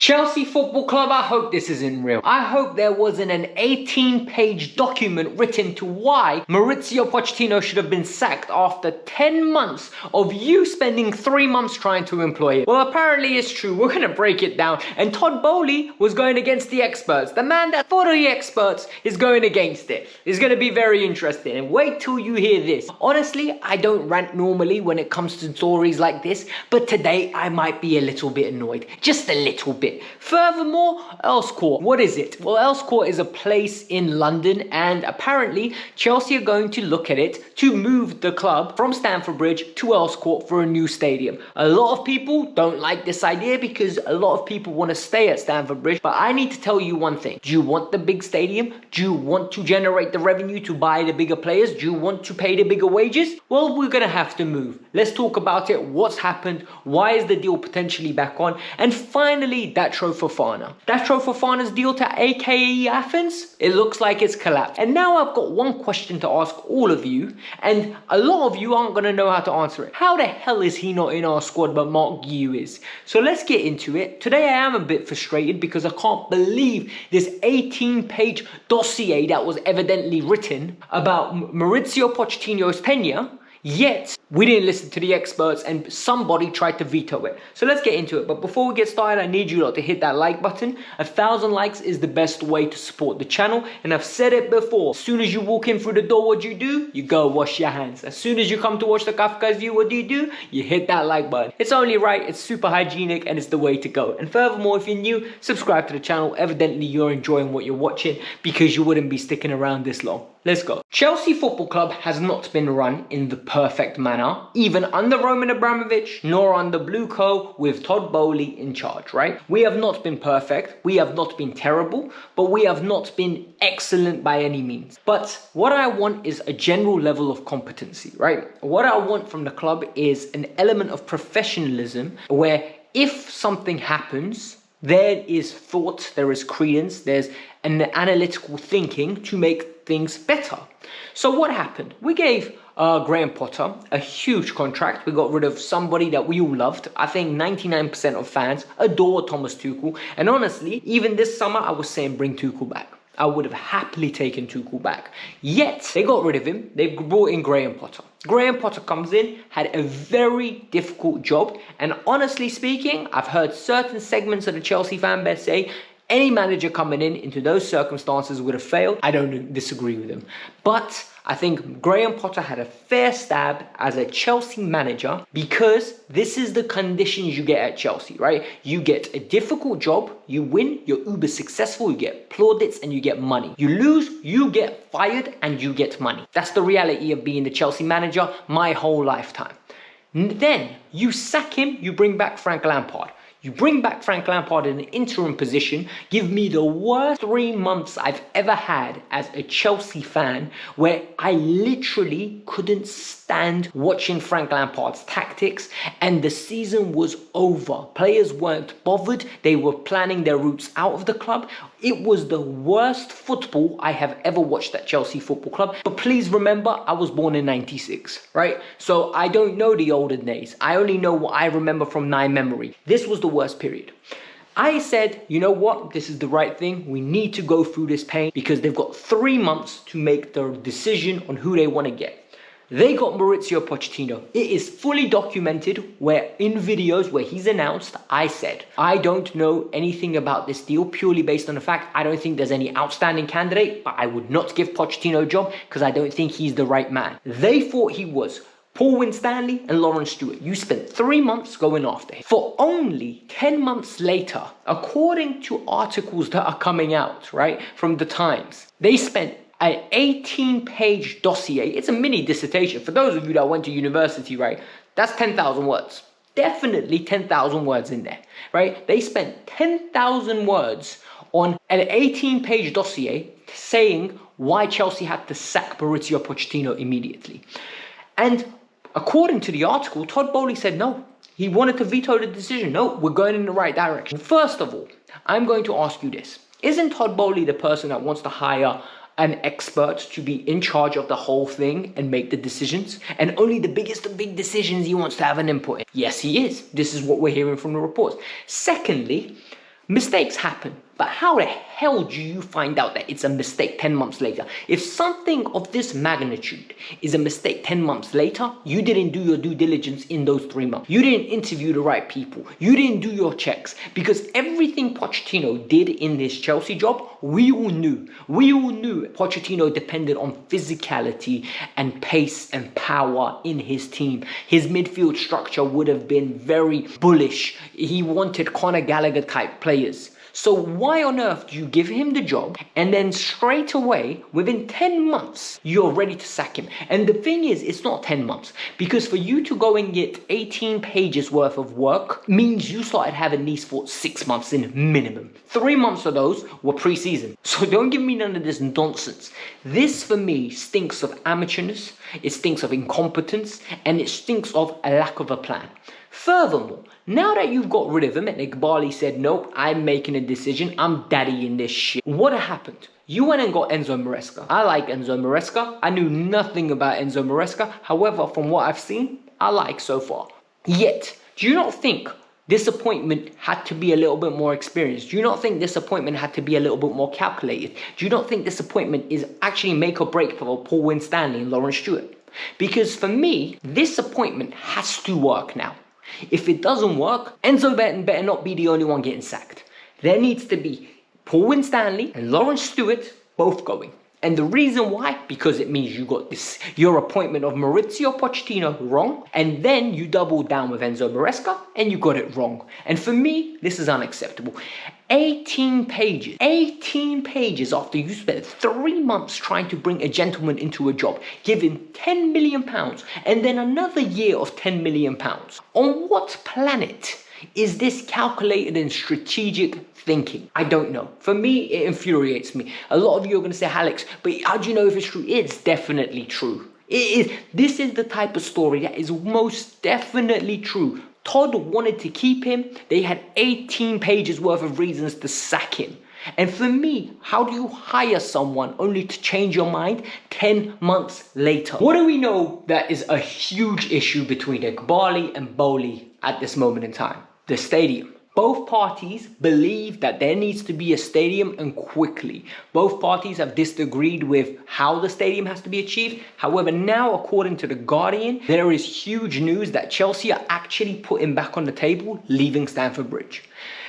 Chelsea Football Club, I hope this isn't real. I hope there wasn't an 18-page document written to why Mauricio Pochettino should have been sacked after 10 months of you spending 3 months trying to employ him. Well, apparently it's true. We're going to break it down. And Todd Boehly was going against the experts. The man that thought of the experts is going against it. It's going to be very interesting. And wait till you hear this. Honestly, I don't rant normally when it comes to stories like this, but today I might be a little bit annoyed. Just a little bit. Furthermore, Earls Court. What is it? Well, Earls Court is a place in London, and apparently Chelsea are going to look at it to move the club from Stamford Bridge to Earls Court for a new stadium. A lot of people don't like this idea because a lot of people want to stay at Stamford Bridge, but I need to tell you one thing. Do you want the big stadium? Do you want to generate the revenue to buy the bigger players? Do you want to pay the bigger wages? Well, we're going to have to move. Let's talk about it. What's happened? Why is the deal potentially back on? And finally, Datro Fofana. Datro Fofana's deal to AKE Athens? It looks like it's collapsed. And now I've got one question to ask all of you, and a lot of you aren't going to know how to answer it. How the hell is he not in our squad but Mark Guiu is? So let's get into it. Today I am a bit frustrated because I can't believe this 18-page dossier that was evidently written about Mauricio Pochettino's tenure. Yet, we didn't listen to the experts and somebody tried to veto it. So let's get into it. But before we get started, I need you lot to hit that like button. 1,000 likes is the best way to support the channel. And I've said it before. As soon as you walk in through the door, what do? You go wash your hands. As soon as you come to watch the Kavkas View, what do? You hit that like button. It's only right, it's super hygienic, and it's the way to go. And furthermore, if you're new, subscribe to the channel. Evidently, you're enjoying what you're watching because you wouldn't be sticking around this long. Let's go. Chelsea Football Club has not been run in the perfect manner, even under Roman Abramovich, nor under Blue Co with Todd Boehly in charge, right? We have not been perfect, we have not been terrible, but we have not been excellent by any means. But what I want is a general level of competency, right? What I want from the club is an element of professionalism where if something happens, there is thought, there is credence, there's an analytical thinking to make things better. So what happened? We gave Graham Potter a huge contract. We got rid of somebody that we all loved. I think 99% of fans adore Thomas Tuchel. And honestly, even this summer, I was saying bring Tuchel back. I would have happily taken Tuchel back. Yet, they got rid of him. They brought in Graham Potter. Graham Potter comes in, had a very difficult job. And honestly speaking, I've heard certain segments of the Chelsea fan base say, any manager coming in into those circumstances would have failed. I don't disagree with him. But I think Graham Potter had a fair stab as a Chelsea manager because this is the conditions you get at Chelsea, right? You get a difficult job, you win, you're uber successful, you get plaudits and you get money. You lose, you get fired and you get money. That's the reality of being the Chelsea manager my whole lifetime. Then you sack him, you bring back Frank Lampard. You bring back Frank Lampard in an interim position, give me the worst 3 months I've ever had as a Chelsea fan, where I literally couldn't stand watching Frank Lampard's tactics, and the season was over. Players weren't bothered, they were planning their routes out of the club. It was the worst football I have ever watched at Chelsea Football Club. But please remember, I was born in 96, right? So I don't know the olden days. I only know what I remember from memory. This was the worst period. I said, you know what? This is the right thing. We need to go through this pain because they've got 3 months to make the decision on who they want to get. They got Mauricio Pochettino. It is fully documented where in videos where he's announced, I said, I don't know anything about this deal purely based on the fact I don't think there's any outstanding candidate, but I would not give Pochettino a job because I don't think he's the right man. They thought he was. Paul Winstanley and Lawrence Stewart, you spent 3 months going after him. For only 10 months later, according to articles that are coming out, right, from the Times, they spent an 18-page dossier. It's a mini dissertation. For those of you that went to university, right, that's 10,000 words. Definitely 10,000 words in there, right? They spent 10,000 words on an 18-page dossier saying why Chelsea had to sack Mauricio Pochettino immediately. And according to the article, Todd Boehly said no. He wanted to veto the decision. No, we're going in the right direction. First of all, I'm going to ask you this. Isn't Todd Boehly the person that wants to hire an expert to be in charge of the whole thing and make the decisions? And only the biggest of big decisions he wants to have an input in? Yes, he is. This is what we're hearing from the reports. Secondly, Mistakes happen, but how the hell do you find out that it's a mistake 10 months later? If something of this magnitude is a mistake 10 months later, you didn't do your due diligence in those 3 months. You didn't interview the right people. You didn't do your checks, because everything Pochettino did in this Chelsea job, we all knew. We all knew Pochettino depended on physicality and pace and power in his team. His midfield structure would have been very bullish. He wanted Conor Gallagher type players. So why on earth do you give him the job and then straight away, within 10 months, you're ready to sack him? And the thing is, it's not 10 months, because for you to go and get 18 pages worth of work means you started having these for 6 months in minimum. 3 months of those were pre-season. So don't give me none of this nonsense. This for me stinks of amateurness, it stinks of incompetence, and it stinks of a lack of a plan. Furthermore, now that you've got rid of him and Iqbali said, nope, I'm making a decision, I'm daddy in this shit. What happened? You went and got Enzo Maresca. I like Enzo Maresca. I knew nothing about Enzo Maresca. However, from what I've seen, I like so far. Yet, do you not think this appointment had to be a little bit more experienced? Do you not think this appointment had to be a little bit more calculated? Do you not think this appointment is actually make or break for Paul Winstanley and Lawrence Stewart? Because for me, this appointment has to work now. If it doesn't work, Enzo better not be the only one getting sacked. There needs to be Paul Winstanley and Lawrence Stewart both going. And the reason why, because it means you got your appointment of Mauricio Pochettino wrong, and then you doubled down with Enzo Maresca and you got it wrong. And for me, this is unacceptable. 18 pages after you spent 3 months trying to bring a gentleman into a job, give him £10 million, and then another year of £10 million. On what planet is this calculated and strategic thinking? I don't know. For me, it infuriates me. A lot of you are going to say, Alex, but how do you know if it's true? It's definitely true. It is. This is the type of story that is most definitely true. Todd wanted to keep him. They had 18 pages worth of reasons to sack him. And for me, how do you hire someone only to change your mind 10 months later? What do we know that is a huge issue between Iqbali and Boehly at this moment in time? The stadium. Both parties believe that there needs to be a stadium, and quickly. Both parties have disagreed with how the stadium has to be achieved. However, now according to The Guardian, there is huge news that Chelsea are actually putting back on the table, leaving Stamford Bridge.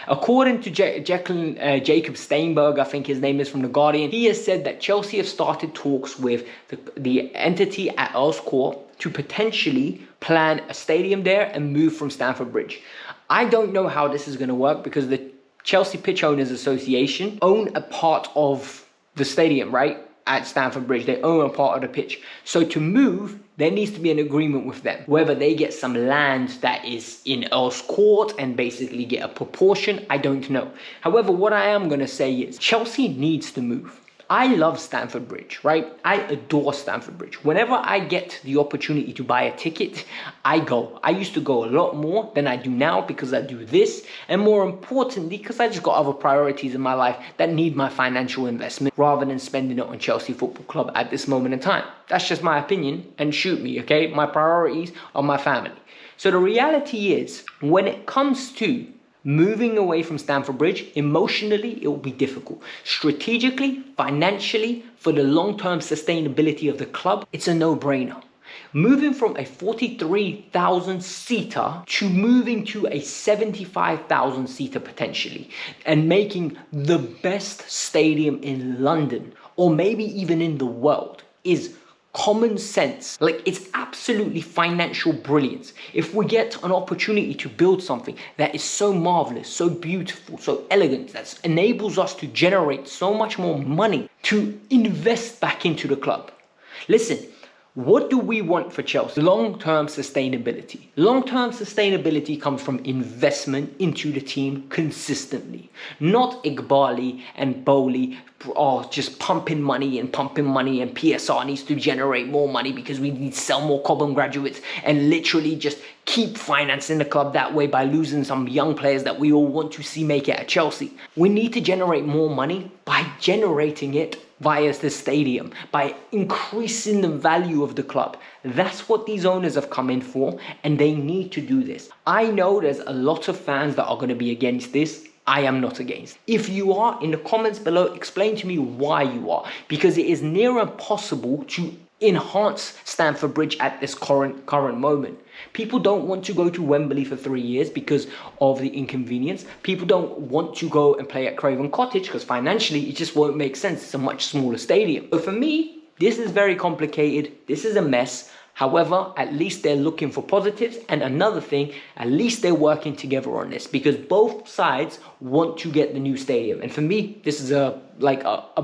According to Jacob Steinberg, I think his name is, from The Guardian, he has said that Chelsea have started talks with the entity at Earls Court to potentially plan a stadium there and move from Stamford Bridge. I don't know how this is going to work, because the Chelsea Pitch Owners Association own a part of the stadium, right? At Stamford Bridge, they own a part of the pitch. So to move, there needs to be an agreement with them. Whether they get some land that is in Earls Court and basically get a proportion, I don't know. However, what I am going to say is Chelsea needs to move. I love Stamford Bridge, right? I adore Stamford Bridge. Whenever I get the opportunity to buy a ticket, I go. I used to go a lot more than I do now, because I do this, and more importantly, because I just got other priorities in my life that need my financial investment, rather than spending it on Chelsea Football Club at this moment in time. That's just my opinion, and shoot me, okay? My priorities are my family. So the reality is, when it comes to moving away from Stamford Bridge, emotionally, it will be difficult. Strategically, financially, for the long-term sustainability of the club, it's a no-brainer. Moving from a 43,000-seater to moving to a 75,000-seater potentially, and making the best stadium in London, or maybe even in the world, is common sense. Like, it's absolutely financial brilliance. If we get an opportunity to build something that is so marvelous, so beautiful, so elegant, that enables us to generate so much more money to invest back into the club. Listen, what do we want for Chelsea? Long-term sustainability. Long-term sustainability comes from investment into the team consistently. Not Iqbali and Boehly just pumping money, and PSR needs to generate more money because we need to sell more Cobham graduates, and literally just keep financing the club that way by losing some young players that we all want to see make it at Chelsea. We need to generate more money by generating it via the stadium, by increasing the value of the club. That's what these owners have come in for, and they need to do this. I know there's a lot of fans that are going to be against this. I am not against. If you are, in the comments below, explain to me why you are, because it is near impossible to enhance Stamford Bridge at this current moment. People don't want to go to Wembley for 3 years because of the inconvenience. People don't want to go and play at Craven Cottage because financially it just won't make sense. It's a much smaller stadium. But for me, this is very complicated. This is a mess. However, at least they're looking for positives. And another thing, at least they're working together on this, because both sides want to get the new stadium. And for me, this is a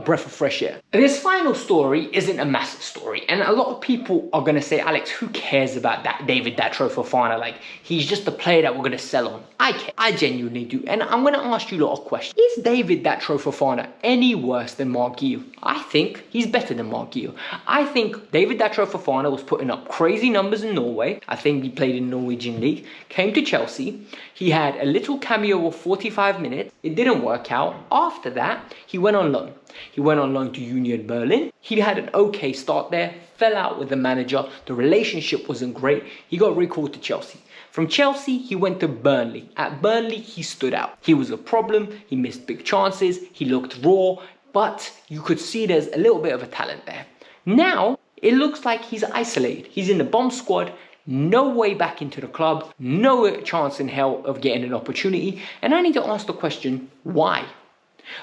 breath of fresh air. This final story isn't a massive story. And a lot of people are going to say, Alex, who cares about that David Datro Fofana? Like, he's just a player that we're going to sell on. I care. I genuinely do. And I'm going to ask you a lot of questions. Is David Datro Fofana any worse than Mark Guiu? I think he's better than Mark Guiu. I think David Datro Fofana was putting up crazy numbers in Norway. I think he played in Norwegian League. Came to Chelsea. He had a little cameo of 45 minutes. It didn't work out. After that, he went on loan. He went on loan to Union Berlin. He had an okay start there, fell out with the manager. The relationship wasn't great. He got recalled to Chelsea. From Chelsea, he went to Burnley. At Burnley, he stood out. He was a problem. He missed big chances. He looked raw, but you could see there's a little bit of a talent there. Now, it looks like he's isolated. He's in the bomb squad. No way back into the club. No chance in hell of getting an opportunity. And I need to ask the question, why?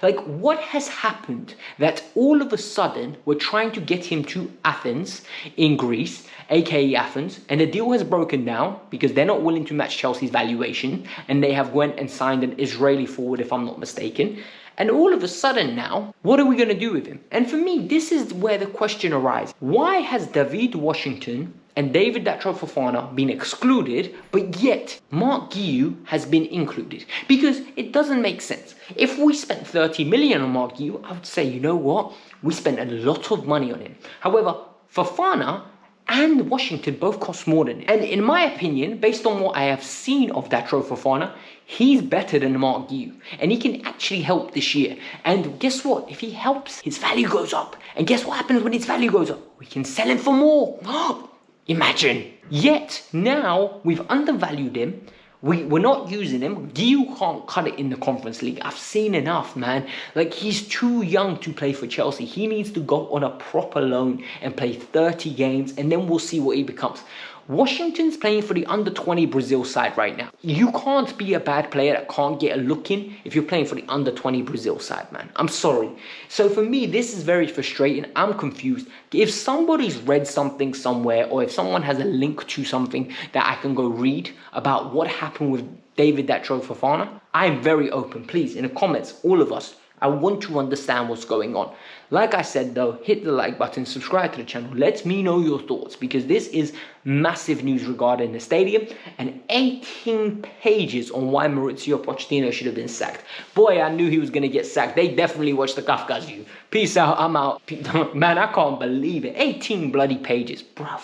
Like, what has happened that all of a sudden we're trying to get him to Athens in Greece, aka Athens, and the deal has broken down because they're not willing to match Chelsea's valuation, and they have went and signed an Israeli forward, if I'm not mistaken. And all of a sudden now, what are we going to do with him? And for me, this is where the question arises. Why has David Washington and David Datro Fofana been excluded, but yet Mark Guiu has been included? Because it doesn't make sense. If we spent 30 million on Mark Guiu, I would say, you know what? We spent a lot of money on him. However, Fofana and Washington both cost more than him. And in my opinion, based on what I have seen of Datro Fofana, he's better than Mark Guiu, and he can actually help this year. And guess what? If he helps, his value goes up. And guess what happens when his value goes up? We can sell him for more. Imagine. Yet now we've undervalued him. We're not using him. Guiu can't cut it in the Conference League. I've seen enough, man. Like, he's too young to play for Chelsea. He needs to go on a proper loan and play 30 games, and then we'll see what he becomes. Washington's playing for the under-20 Brazil side right now. You can't be a bad player that can't get a look in if you're playing for the under-20 Brazil side, man. I'm sorry. So for me, this is very frustrating. I'm confused. If somebody's read something somewhere, or if someone has a link to something that I can go read about what happened with David Datro Fofana, I'm very open. Please, in the comments, all of us, I want to understand what's going on. Like I said though, hit the like button, subscribe to the channel. Let me know your thoughts, because this is massive news regarding the stadium, and 18 pages on why Mauricio Pochettino should have been sacked. Boy, I knew he was going to get sacked. They definitely watched the Kavkas View. Peace out. I'm out. Man, I can't believe it. 18 bloody pages. Bruh.